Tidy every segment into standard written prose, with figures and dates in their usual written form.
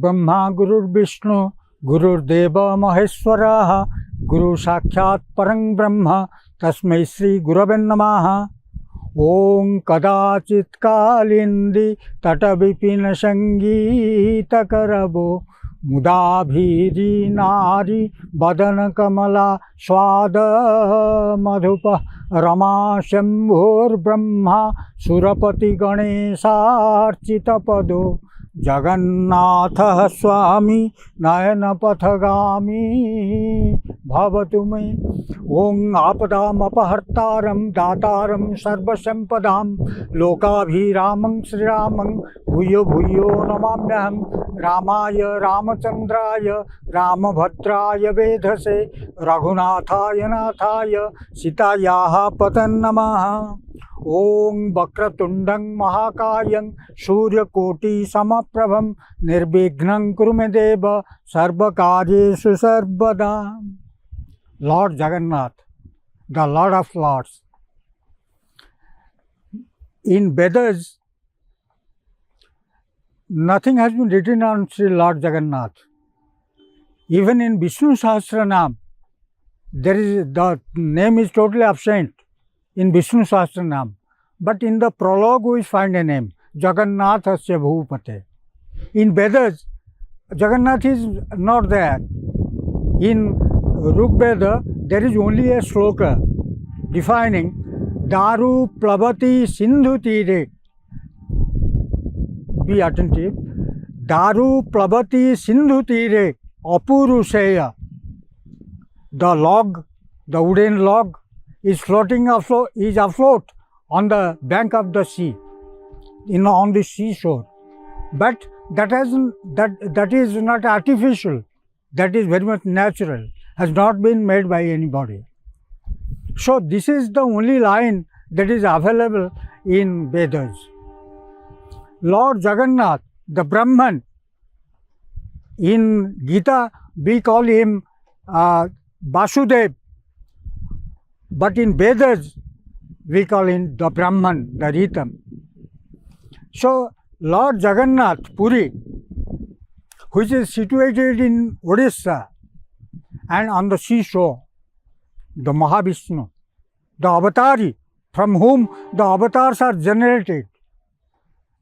गुरुर्ब्रह्मा गुरुर्विष्णु गुरुर्देव महेश्वरः गुरु साक्षात् परं ब्रह्म तस्मै श्री गुरवे नमः। ओं कदाचित् कालिंदी तटविपिन संगीतकरवो मुदाभीरी नारी बदन कमला स्वाद मधुप रमा शंभुर्ब्रह्मा सुरपति गणेशार्चितपदो जगन्नाथः स्वामी नयनपथगामी भवतु मे। ओं आपदामपहर्तारं दातारं सर्वसंपदां लोकाभिरामं श्रीरामं भूयो भूयो नमाम्यहं। रामाय रामचंद्राय रामभद्राय वेधसे रघुनाथाय नाथाय सीतायाः पतये नमः। ओं वक्रतुंडं महाकायं सूर्यकोटि समप्रभं निर्विघ्नं कुरु मे देव सर्वकार्येषु सर्वदा। Lord Jagannath, the Lord of Lords. In Vedas, nothing has been written on Sri Lord Jagannath. Even in Vishnu Sahasranam, the name is totally absent in Vishnu Sahasranam. But in the prologue we find a name, Jagannathasya Bhupate. In Vedas, Jagannath is not there. In Rigveda, there is only a sloka defining Daru Plavati Sindhu Tire. Be attentive. Daru Plavati Sindhu Tire Apurusheya. The log, the wooden log, is afloat on the bank of the sea, on the seashore. But that is not artificial. That is very much natural. Has not been made by anybody. So this is the only line that is available in Vedas. Lord Jagannath, the Brahman, in Gita we call him Vasudev, but in Vedas we call him the Brahman, the Ritam. So Lord Jagannath Puri, which is situated in Odisha and on the seashore, the Mahavishnu, the Avatari, from whom the avatars are generated.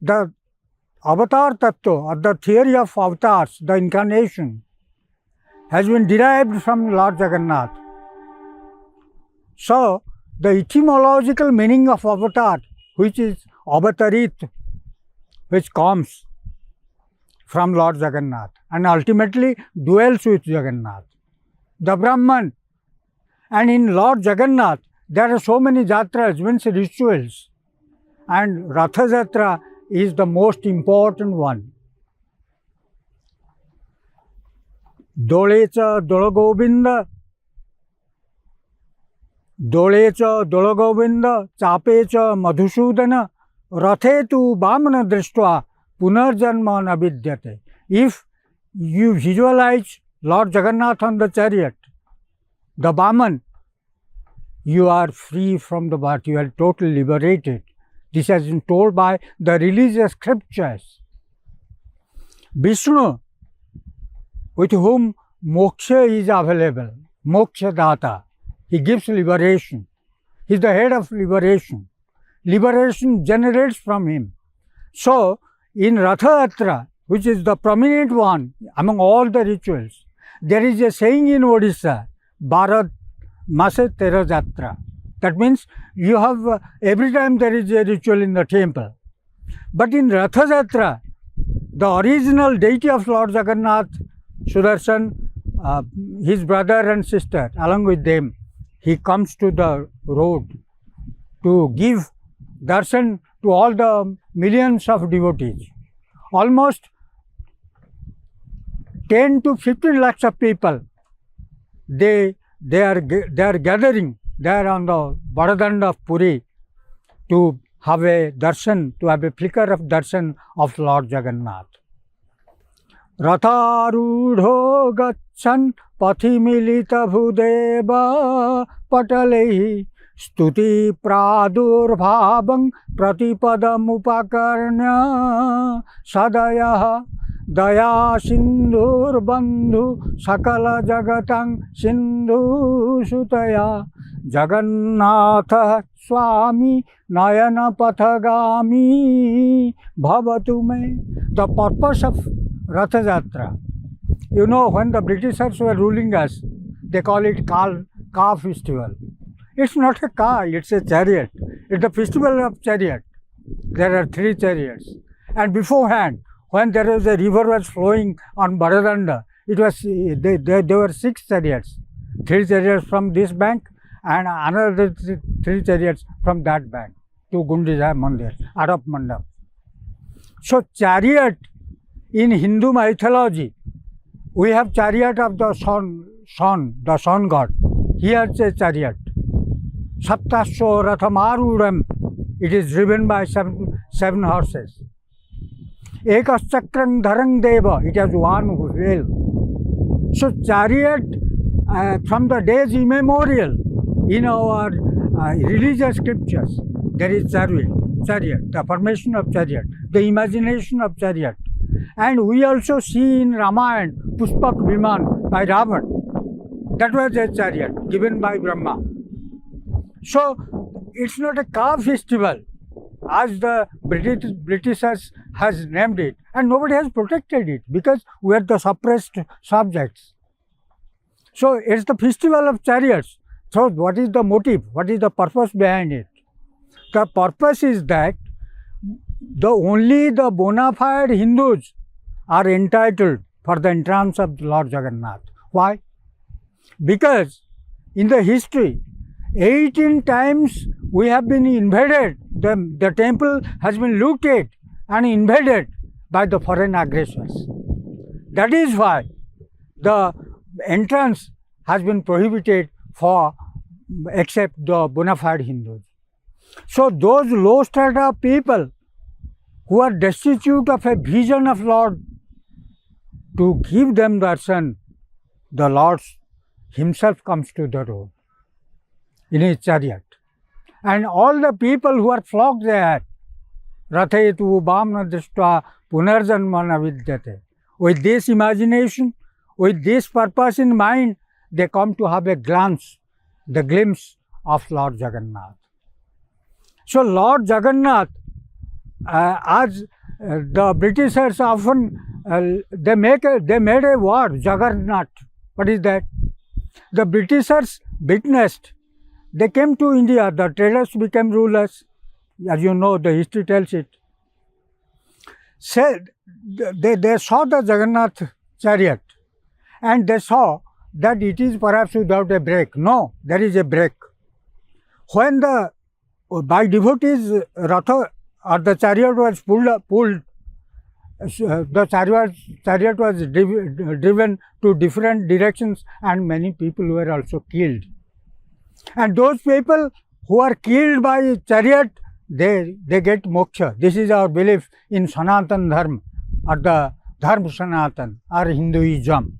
The Avatar Tattva, or the theory of avatars, the incarnation, has been derived from Lord Jagannath. So, the etymological meaning of avatar, which is avatarit, which comes from Lord Jagannath and ultimately dwells with Jagannath, the Brahman. And in Lord Jagannath, there are so many jatras, means rituals, and Ratha Jatra is the most important one. Dolecha Dolagovinda, Dolecha Dolagovinda, Chapecha Madhusudana, Rathetu Bhamana Drishtva, Punarjanma Navidyate. If you visualize Lord Jagannath on the chariot, the Bhaman, you are free from the birth, you are totally liberated. This has been told by the religious scriptures. Vishnu, with whom moksha is available, moksha data, he gives liberation. He is the head of liberation. Liberation generates from him. So, in Ratha Yatra, which is the prominent one among all the rituals, there is a saying in Odisha, Bharat Mase Tera Jatra. That means you have, every time there is a ritual in the temple. But in Ratha Jatra, the original deity of Lord Jagannath, Sudarshan, his brother and sister, along with them, he comes to the road to give darshan to all the millions of devotees. Almost 10 to 15 lakhs of people, they are gathering there on the Vadadanda of Puri to have a darshan, to have a flicker of darshan of Lord Jagannath. Ratharudho gachan pathimilita bhudeva patalehi स्तुति प्रादुर्भावं प्रतिपदम उपाकर्ण्य सदयः दया सिंधुर्बंधु सकल जगतं सिंधु सुतया जगन्नाथ स्वामी नयन पथगामी भवतु मे. The purpose of Rath Yatra, you know, when the Britishers were ruling us, they call it car festival. It's not a car, it's a chariot. It's the festival of chariot. There are 3 chariots. And beforehand, when there was a river was flowing on Baradanda, it was there were 6 chariots. 3 chariots from this bank and another 3 chariots from that bank to Gundicha Mandir, Arap Mandap. So chariot in Hindu mythology, we have chariot of the sun, the sun god. Here's a chariot. Saptasho Rathamarudam. It is driven by 7 horses. Ekaschakran Dharang Deva. It has one wheel. So chariot from the days immemorial in our religious scriptures, there is chariot, the formation of chariot, the imagination of chariot. And we also see in Ramayana Pushpak Viman by Ravan. That was a chariot given by Brahma. So it's not a car festival as the Britishers has named it, and nobody has protected it because we are the suppressed subjects. So it's the festival of chariots. So what is the motive? What is the purpose behind it? The purpose is that only the bona fide Hindus are entitled for the entrance of Lord Jagannath. Why? Because in the history, 18 times we have been invaded. The temple has been looted and invaded by the foreign aggressors. That is why the entrance has been prohibited for except the bona fide Hindus. So those low strata people who are destitute of a vision of Lord, to give them darshan, the Lord himself comes to the road in his chariot. And all the people who are flocked there, Rathayetu Bhamna Drishtva Punarjanmana Vidyate. With this imagination, with this purpose in mind, they come to have a glance, the glimpse of Lord Jagannath. So Lord Jagannath, as the Britishers often, they made a word, Jagannath. What is that? The Britishers witnessed. They came to India, the traders became rulers. As you know, the history tells it. Said they saw the Jagannath chariot and they saw that it is perhaps without a brake. No, there is a brake. When by devotees, Ratha or the chariot was pulled, the chariot was driven to different directions and many people were also killed. And those people who are killed by chariot, they get moksha. This is our belief in Sanatan Dharma or the Dharma Sanatan or Hinduism.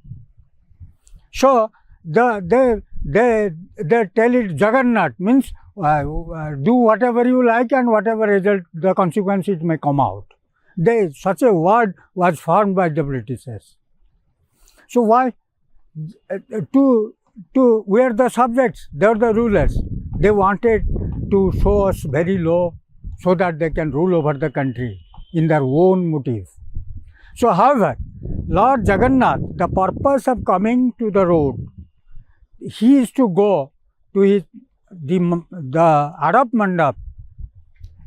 So they tell it Jagannath means do whatever you like and whatever result the consequences may come out. Such a word was formed by the Britishers. So why? We are the subjects, they are the rulers. They wanted to show us very low so that they can rule over the country in their own motive. So however, Lord Jagannath, the purpose of coming to the road, he is to go to the Arap Mandap,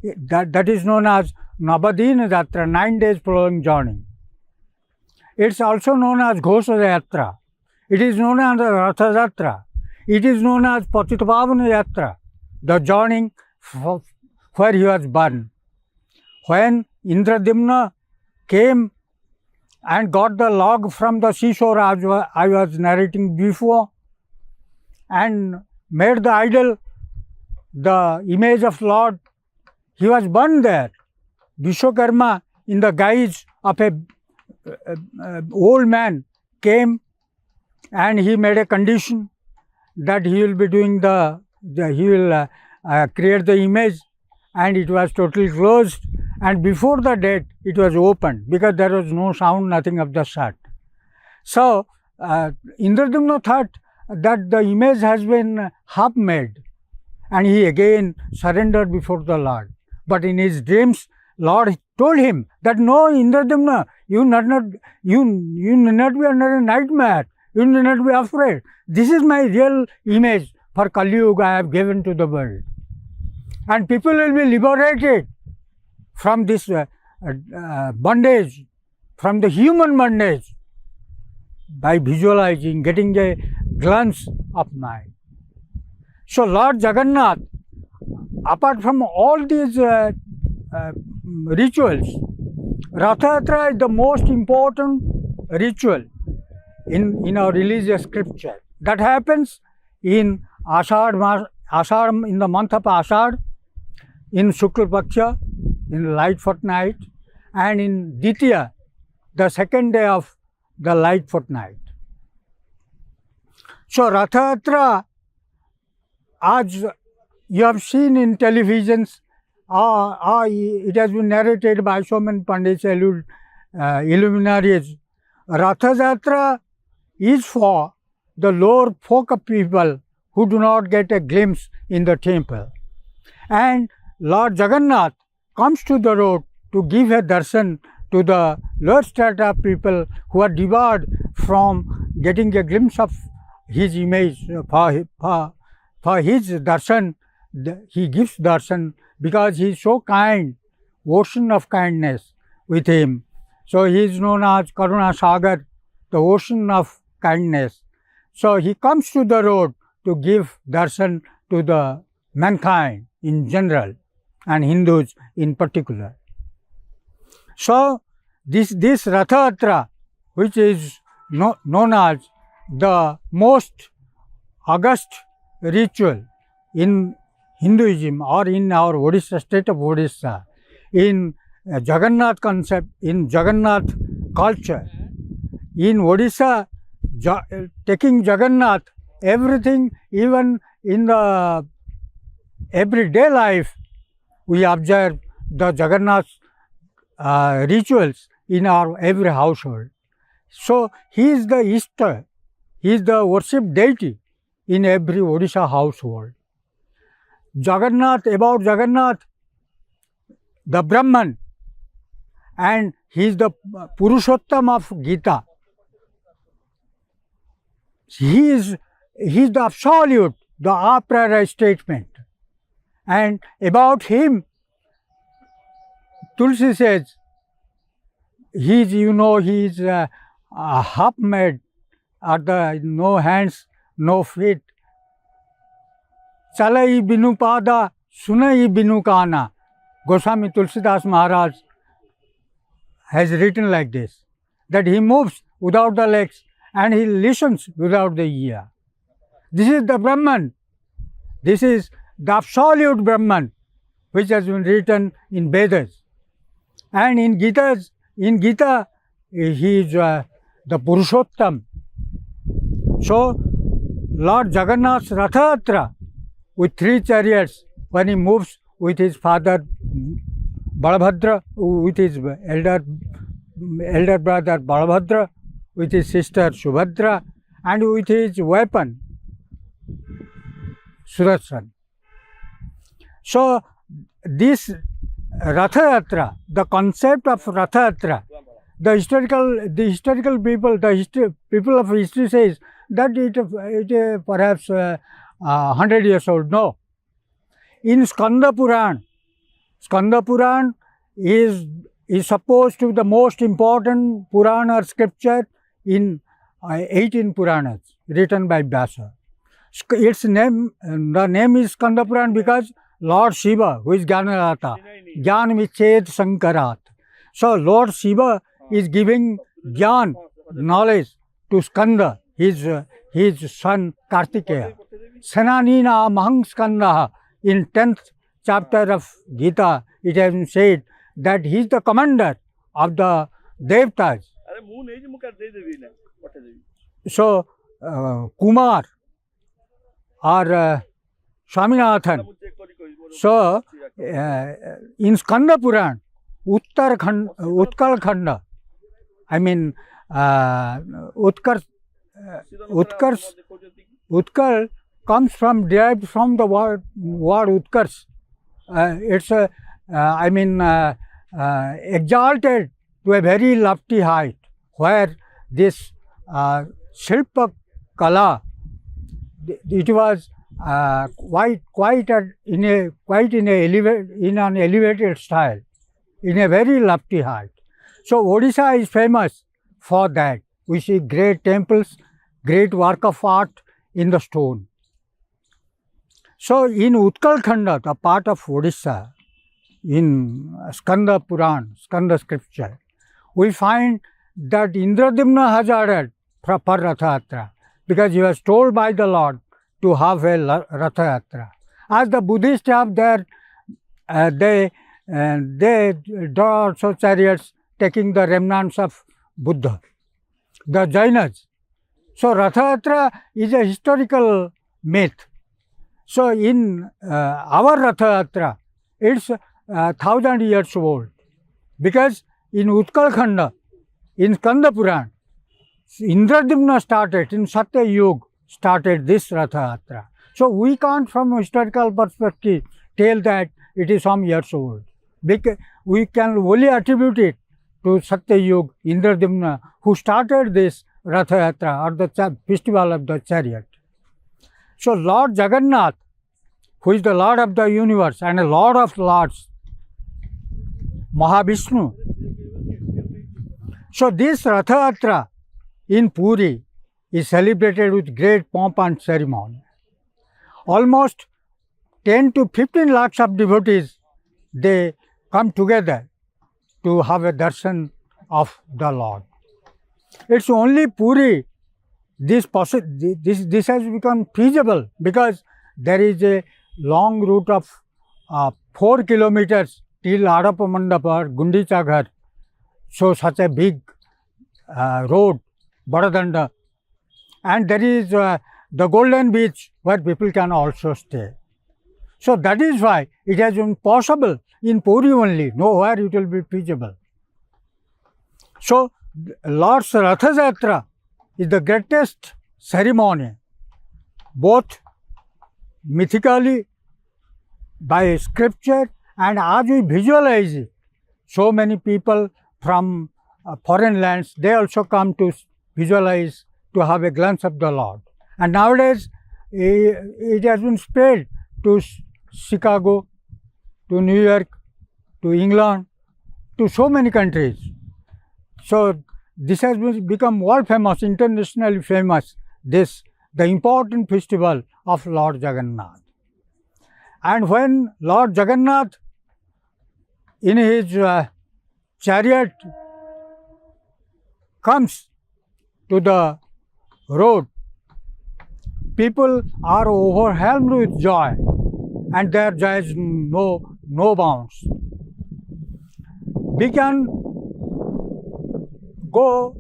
that is known as Navadina Yatra, 9 days following journey. It's also known as Ghosha Yatra. It is known as Ratha Yatra. It is known as Patitapavana Yatra, the journey where he was born. When Indradimna came and got the log from the seashore, as I was narrating before, and made the idol, the image of Lord, he was burned there. Vishwakarma, in the guise of a old man, came and he made a condition that he will be doing he will create the image, and it was totally closed, and before the date it was opened because there was no sound, nothing of the sort. So Indradyumna thought that the image has been half made, and he again surrendered before the Lord. But in his dreams, Lord told him that no, Indradyumna, you need not be under a nightmare. You need not be afraid. This is my real image for Kali Yuga I have given to the world. And people will be liberated from this bondage, from the human bondage, by visualizing, getting a glance of mind. So Lord Jagannath, apart from all these rituals, Ratha Yatra is the most important ritual in our religious scripture. That happens in Ashad, in the month of Ashad, in Shukla Paksha, in the light fortnight, and in Ditya, the second day of the light fortnight. So Ratha Yatra, as you have seen in televisions, it has been narrated by so many Pandits, luminaries. Ratha Yatra is for the lower folk of people who do not get a glimpse in the temple. And Lord Jagannath comes to the road to give a darshan to the lower strata of people who are debarred from getting a glimpse of his image. For his darshan, he gives darshan because he is so kind, ocean of kindness with him. So he is known as Karuna Sagar, the ocean of kindness. So he comes to the road to give darshan to the mankind in general and Hindus in particular. So this Ratha Yatra, which is known as the most august ritual in Hinduism or in our Odisha, state of Odisha, in Jagannath concept, in Jagannath culture, in Odisha, taking Jagannath, everything, even in the everyday life, we observe the Jagannath rituals in our every household. So he is the Ishta, he is the worship deity in every Odisha household. Jagannath, about Jagannath, the Brahman, and he is the Purushottam of Gita. He is the absolute, the a priori statement. And about him, Tulsi says, he is, he is half made, or the no hands, no feet. Chalai binu pada, sunai binu kana. Goswami Tulsidas Maharaj has written like this, that he moves without the legs and he listens without the ear. This is the Brahman. This is the absolute Brahman, which has been written in Vedas. And in Gita, he is the Purushottam. So, Lord Jagannath's Ratha Yatra, with 3 chariots, when he moves with his father Balabhadra, with his elder brother Balabhadra, with his sister Subhadra, and with his weapon Sudarshan. So this Ratha Yatra, the concept of Ratha Yatra, the historical people, people of history says that it perhaps 100 years old. No. In Skanda Puran is supposed to be the most important Purana or scripture in 18 Puranas written by Vyasa. Its name, the name is Skanda Puran because Lord Shiva, who is Jnanadata, Jnana Viched Sankarat. So Lord Shiva is giving Jnana, knowledge, to Skanda, his son Kartikeya. Sananina Mahang Skanda, in 10th chapter of Gita, it has been said that he is the commander of the Devtas. So, Kumar or Swaminathan. So, in Skanda Puran, Utkal Khanda. I mean, Utkar, Utkal comes from, derived from the word Utkars. It's exalted to a very lofty height, where this Shilpa Kala, it was quite in an elevated style, in a very lofty height. So Odisha is famous for that. We see great temples, great work of art in the stone. So in Utkal Khanda, the part of Odisha, in Skanda Puran, Skanda scripture, we find that Indradimna has ordered for Ratha Yatra, because he was told by the Lord to have a Ratha Yatra. As the Buddhists have their, they draw also chariots taking the remnants of Buddha, the Jainas. So Ratha Yatra is a historical myth. So in our Ratha Yatra, it's 1,000 years old, because in Utkal Khanda, in Skanda Puran, Indradimna started, in Satya Yuga, started this Ratha Yatra. So we can't from a historical perspective tell that it is some years old, because we can only attribute it to Satya Yuga, Indradimna, who started this Ratha Yatra, or the festival of the chariot. So Lord Jagannath, who is the Lord of the universe and a Lord of lords, Mahavishnu. So this Ratha Yatra in Puri is celebrated with great pomp and ceremony. Almost 10 to 15 lakhs of devotees, they come together to have a darshan of the Lord. It's only Puri this has become feasible, because there is a long route of 4 kilometers till Adapa Mandapa, Gundicha Ghar. So such a big road, Badadanda, and there is the Golden Beach where people can also stay. So that is why it has been possible in Puri only, nowhere it will be feasible. So Lord's Ratha Yatra is the greatest ceremony, both mythically, by scripture, and as we visualize it. So many people from foreign lands, they also come to visualize, to have a glance of the Lord. And nowadays, it has been spread to Chicago, to New York, to England, to so many countries. So this has become world famous, internationally famous, the important festival of Lord Jagannath. And when Lord Jagannath in his chariot comes to the road, people are overwhelmed with joy, and their joy is no bounds. We can go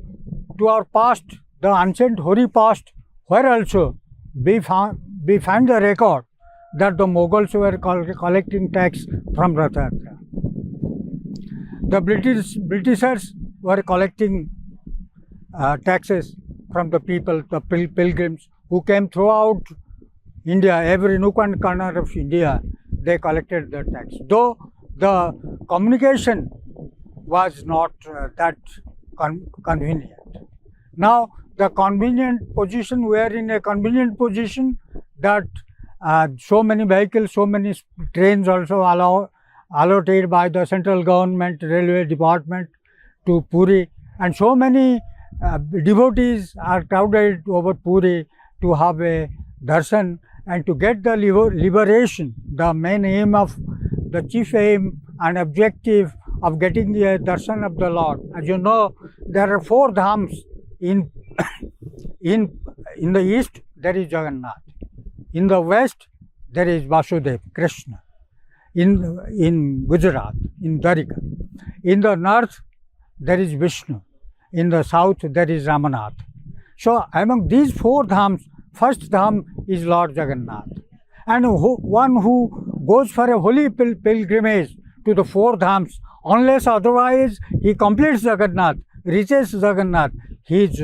to our past, the ancient hoary past, where also we find the record that the Mughals were collecting tax from Ratha Yatra. The Britishers were collecting taxes from the people, the pilgrims who came throughout India, every nook and corner of India, they collected the tax. Though the communication was not that convenient. Now the convenient position, we are in a convenient position that so many vehicles, so many trains also allotted by the central government, railway department to Puri, and so many devotees are crowded over Puri to have a darshan and to get the liberation, the main aim of, the chief aim and objective of getting the darshan of the Lord. As you know, there are 4 dhams in the east. There is Jagannath. In the west, there is Vasudev, Krishna. In Gujarat, in Dwarika. In the north, there is Vishnu. In the south, there is Ramanath. So among these 4 dhams, first dham is Lord Jagannath. And one who goes for a holy pilgrimage to the 4 dhams Unless otherwise he completes Jagannath, reaches Jagannath, his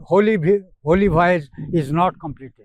holy voyage is not completed.